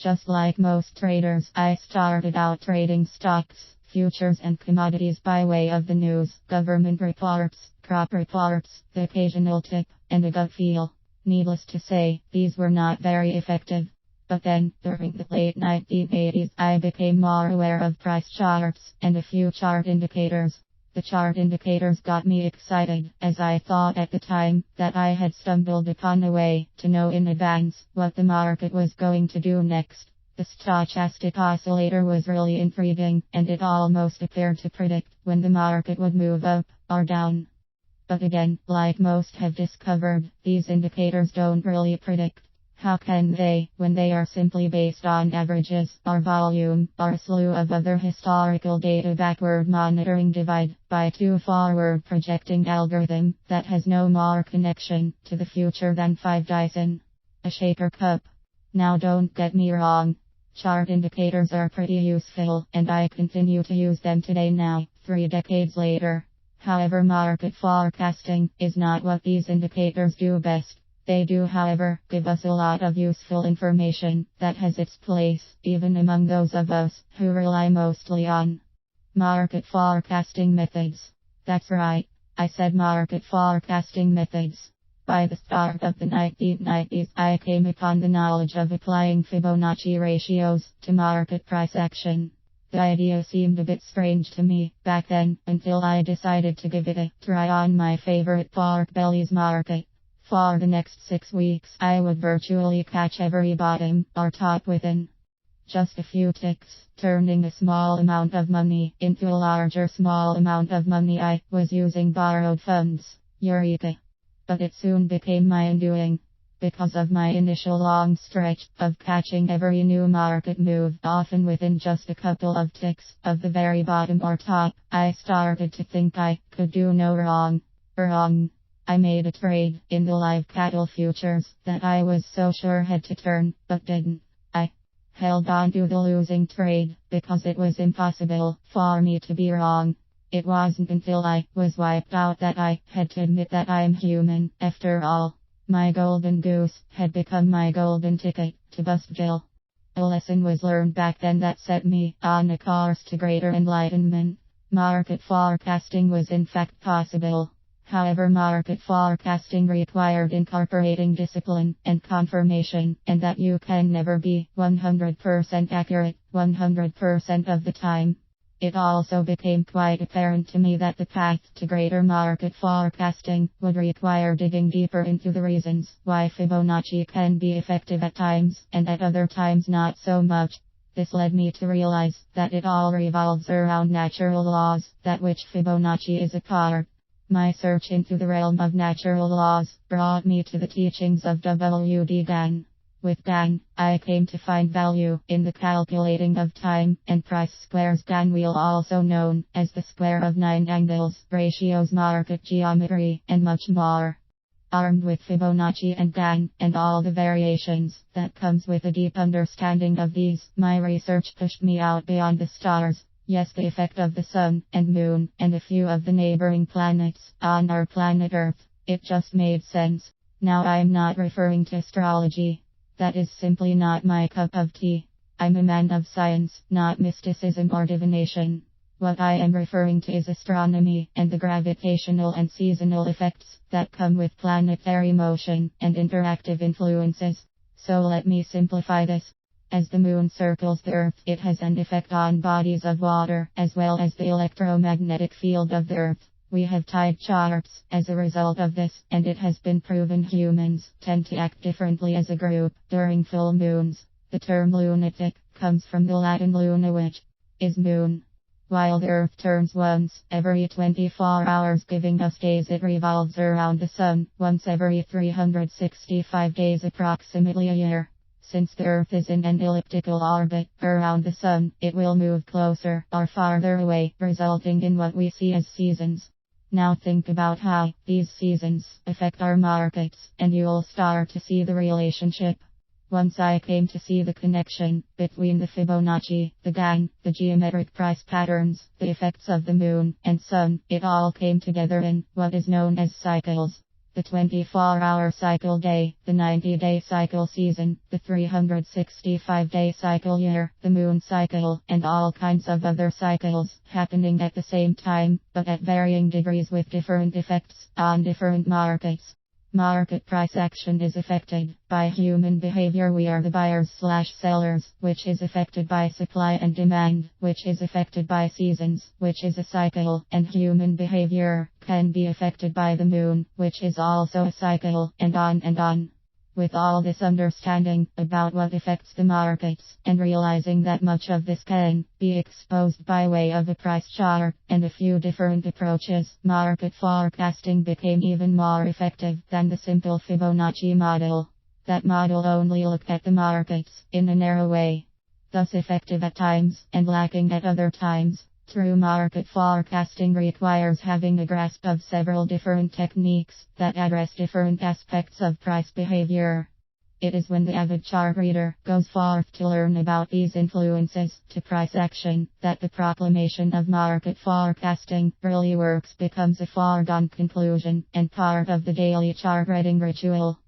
Just like most traders, I started out trading stocks, futures and commodities by way of the news, government reports, crop reports, the occasional tip, and a gut feel. Needless to say, these were not very effective. But then, during the late 1980s, I became more aware of price charts and a few chart indicators. The chart indicators got me excited, as I thought at the time that I had stumbled upon a way to know in advance what the market was going to do next. The stochastic oscillator was really intriguing, and it almost appeared to predict when the market would move up or down. But again, like most have discovered, these indicators don't really predict. How can they, when they are simply based on averages, or volume, or a slew of other historical data backward monitoring divide by two forward projecting algorithm that has no more connection to the future than 5 dice in a shaker cup? Now don't get me wrong. Chart indicators are pretty useful, and I continue to use them today now, 3 decades later. However, market forecasting is not what these indicators do best. They do, however, give us a lot of useful information that has its place, even among those of us who rely mostly on market forecasting methods. That's right, I said market forecasting methods. By the start of the 1990s, I came upon the knowledge of applying Fibonacci ratios to market price action. The idea seemed a bit strange to me back then, until I decided to give it a try on my favorite pork bellies market. For the next 6 weeks, I would virtually catch every bottom or top within just a few ticks, turning a small amount of money into a larger small amount of money. I was using borrowed funds. Eureka! But it soon became my undoing. Because of my initial long stretch of catching every new market move, often within just a couple of ticks of the very bottom or top, I started to think I could do no wrong. I made a trade in the live cattle futures that I was so sure had to turn, but didn't. I held on to the losing trade because it was impossible for me to be wrong. It wasn't until I was wiped out that I had to admit that I'm human, after all. My golden goose had become my golden ticket to bust Jill. A lesson was learned back then that set me on a course to greater enlightenment. Market forecasting was in fact possible. However, market forecasting required incorporating discipline and confirmation, and that you can never be 100% accurate 100% of the time. It also became quite apparent to me that the path to greater market forecasting would require digging deeper into the reasons why Fibonacci can be effective at times, and at other times not so much. This led me to realize that it all revolves around natural laws, that which Fibonacci is a part. My search into the realm of natural laws brought me to the teachings of W.D. Gann. With Gann, I came to find value in the calculating of time and price squares, Gann wheel, also known as the square of 9 angles, ratios, market geometry, and much more. Armed with Fibonacci and Gann, and all the variations that comes with a deep understanding of these, my research pushed me out beyond the stars. Yes, the effect of the sun and moon and a few of the neighboring planets on our planet Earth. It just made sense. Now I'm not referring to astrology. That is simply not my cup of tea. I'm a man of science, not mysticism or divination. What I am referring to is astronomy and the gravitational and seasonal effects that come with planetary motion and interactive influences. So let me simplify this. As the moon circles the Earth, it has an effect on bodies of water, as well as the electromagnetic field of the Earth. We have tide charts as a result of this, and it has been proven humans tend to act differently as a group during full moons. The term lunatic comes from the Latin luna, which is moon. While the Earth turns once every 24 hours, giving us days, it revolves around the sun once every 365 days, approximately a year. Since the Earth is in an elliptical orbit around the sun, it will move closer or farther away, resulting in what we see as seasons. Now think about how these seasons affect our markets, and you'll start to see the relationship. Once I came to see the connection between the Fibonacci, the Gann, the geometric price patterns, the effects of the moon and sun, it all came together in what is known as cycles. the 24-hour cycle day, the 90-day cycle season, the 365-day cycle year, the moon cycle, and all kinds of other cycles happening at the same time, but at varying degrees with different effects on different markets. Market price action is affected by human behavior. We are the buyers/sellers, which is affected by supply and demand, which is affected by seasons, which is a cycle, and human behavior can be affected by the moon, which is also a cycle, and on and on. With all this understanding about what affects the markets, and realizing that much of this can be exposed by way of a price chart and a few different approaches, market forecasting became even more effective than the simple Fibonacci model. That model only looked at the markets in a narrow way, thus effective at times and lacking at other times. True market forecasting requires having a grasp of several different techniques that address different aspects of price behavior. It is when the avid chart reader goes forth to learn about these influences to price action that the proclamation of market forecasting really works, becomes a foregone conclusion, and part of the daily chart reading ritual.